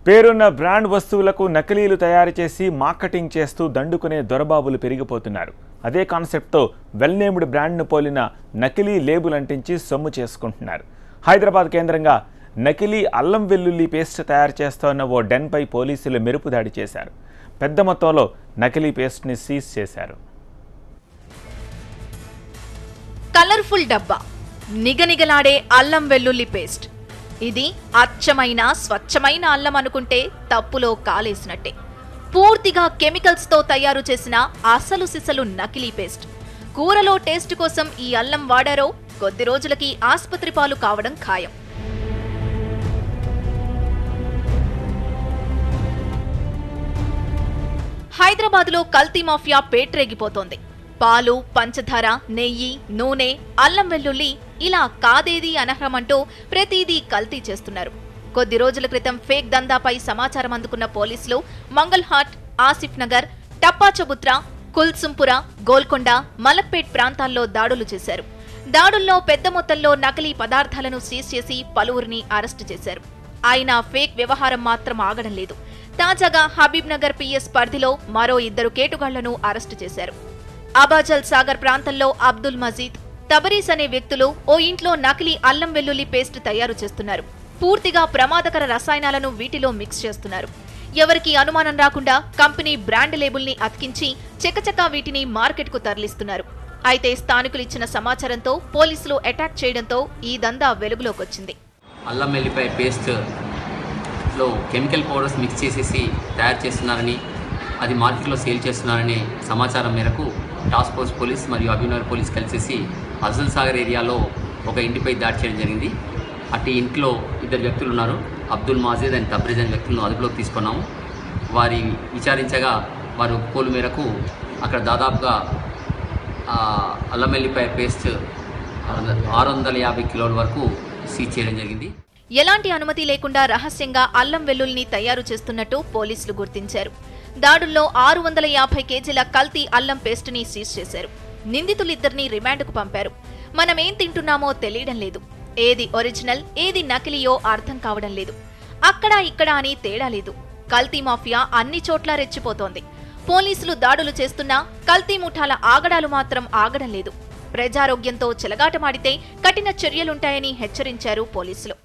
పేరున్న బ్రాండ్ వస్తువులకు నకిలీలు తయారు చేసి మార్కెటింగ్ చేస్తూ దండుకునే దొరబాబులు పెరిగిపోతున్నారు. అదే కాన్సెప్ట్తో వెల్ నేమ్డ్ బ్రాండ్ను పోలిన నకిలీ లేబుల్ అంటించి సొమ్ము చేసుకుంటున్నారు. హైదరాబాద్ కేంద్రంగా నకిలీ అల్లం వెల్లుల్లి పేస్ట్ తయారు చేస్తోన్న ఓ డెన్పై పోలీసులు మెరుపు దాడి చేశారు. పెద్ద మొత్తంలో నకిలీ పేస్ట్ని సీజ్ చేశారు. కలర్ఫుల్ డబ్బా, నిగనిగలాడే అల్లం వెల్లుల్లి పేస్ట్. ఇది అచ్చమైన స్వచ్ఛమైన అల్లం అనుకుంటే తప్పులో కాలేసినట్టే. పూర్తిగా కెమికల్స్ తో తయారు చేసిన అసలు సిసలు నకిలీ పేస్ట్. కూరలో టేస్ట్ కోసం ఈ అల్లం వాడారో కొద్ది రోజులకి ఆసుపత్రి పాలు కావడం ఖాయం. హైదరాబాద్లో కల్తీ మాఫియా పేట్రేగిపోతోంది. పాలు, పంచదార, నెయ్యి, నూనె, అల్లం వెల్లుల్లి ఇలా కాదేది అనర్హమంటూ ప్రతిదీ కల్తీ చేస్తున్నారు. కొద్ది రోజుల క్రితం ఫేక్ దందాపై సమాచారం అందుకున్న పోలీసులు మంగళహాట్, ఆసిఫ్ నగర్, టప్పాచబుత్రా, కుల్సుంపుర, గోల్కొండ, మలక్పేట్ ప్రాంతాల్లో దాడులు చేశారు. దాడుల్లో పెద్ద మొత్తంలో నకిలీ పదార్థాలను సీజ్ చేసి పలువురిని అరెస్టు చేశారు. అయినా ఫేక్ వ్యవహారం మాత్రం ఆగడం లేదు. తాజాగా హబీబ్ నగర్ పిఎస్ పరిధిలో మరో 2 కేటుగాళ్లను అరెస్టు చేశారు. అబాజల్ సాగర్ ప్రాంతంలో అబ్దుల్ మజీద్, తబరీస్ అనే వ్యక్తులు ఓ ఇంట్లో నకిలీ అల్లం వెల్లుల్లి పేస్ట్ తయారు చేస్తున్నారు. పూర్తిగా ప్రమాదకర రసాయనాలను వీటిలో మిక్స్ చేస్తున్నారు. ఎవరికి అనుమానం రాకుండా కంపెనీ బ్రాండ్ లేబుల్ని అతికించి చకచకా వీటిని మార్కెట్కు తరలిస్తున్నారు. అయితే స్థానికులు ఇచ్చిన సమాచారంతో పోలీసులు అటాక్ చేయడంతో ఈ దందా వెలుగులోకొచ్చింది. అల్లం వెల్లిపాయ పేస్ట్ లో కెమికల్ పౌడర్స్ మిక్స్ చేసేసి తయారు చేస్తున్నారని, అది మార్కెట్లో సేల్ చేస్తున్నారనే సమాచారం మేరకు టాస్క్ ఫోర్స్ పోలీస్ మరియు హబీబ్నగర్ పోలీస్ కలిసేసి అఫ్జల్ సాగర్ ఏరియాలో ఒక ఇంటిపై దాడి చేయడం జరిగింది. అటు ఇంట్లో 2 వ్యక్తులు ఉన్నారు. అబ్దుల్ మాజీద్ అండ్ తబ్రీజ్ అనే వ్యక్తులను అదుపులోకి తీసుకున్నాము. వారి విచారించగా వారు ఒప్పుకోలు మేరకు అక్కడ దాదాపుగా అల్లం వెల్లిపాయ పేస్ట్ 650 కిలోల వరకు సీజ్ చేయడం జరిగింది. ఎలాంటి అనుమతి లేకుండా రహస్యంగా అల్లం వెల్లుల్లిని తయారు చేస్తున్నట్టు పోలీసులు గుర్తించారు. దాడుల్లో 650 కేజీల కల్తీ అల్లం పేస్టుని సీజ్ చేశారు. నిందితులిద్దరిని రిమాండ్కు పంపారు. మనమేం తింటున్నామో తెలియడం లేదు. ఏది ఒరిజినల్, ఏది నకిలీయో అర్థం కావడం లేదు. అక్కడా ఇక్కడా అని తేడా లేదు. కల్తీ మాఫియా అన్ని చోట్ల రెచ్చిపోతోంది. పోలీసులు దాడులు చేస్తున్నా కల్తీ ముఠాల ఆగడాలు మాత్రం ఆగడం లేదు. ప్రజారోగ్యంతో చెలగాటమాడితే కఠిన చర్యలుంటాయని హెచ్చరించారు పోలీసులు.